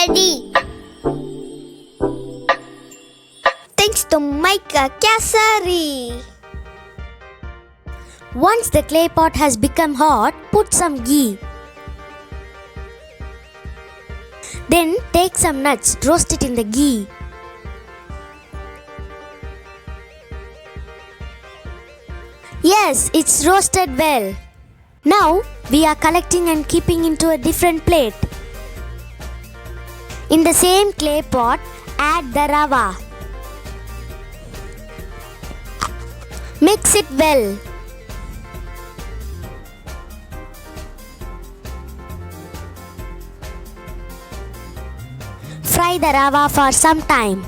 ready. Thanks to my Kesari. Once the clay pot has become hot, put some ghee. Then take some nuts, roast it in the ghee. Yes, it's roasted well. Now we are collecting and keeping into a different plate. In the same clay pot, add the rava. Mix it well. Fry the rava for some time.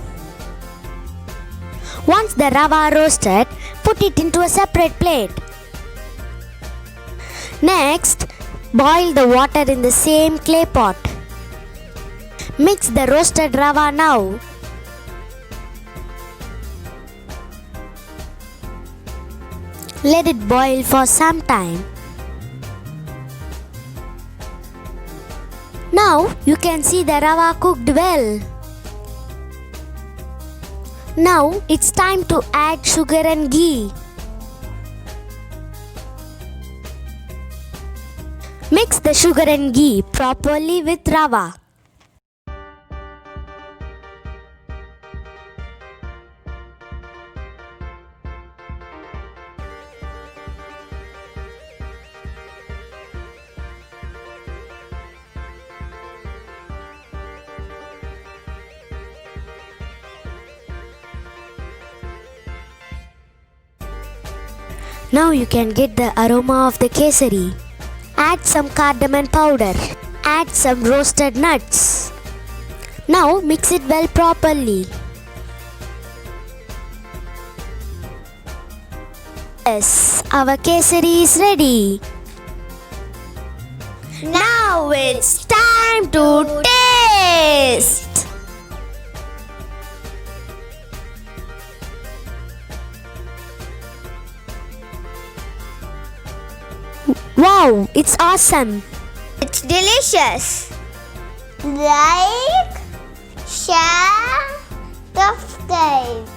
Once the rava roasted, put it into a separate plate. Next, boil the water in the same clay pot. Mix the roasted rava now. Let it boil for some time. Now you can see the rava cooked well. Now it's time to add sugar and ghee. Mix the sugar and ghee properly with rava. Now you can get the aroma of the kesari. Add some cardamom powder. Add some roasted nuts. Now mix it well properly. Yes, our kesari is ready. Now it's time to taste. Wow, it's awesome. It's delicious. Like, share, subscribe.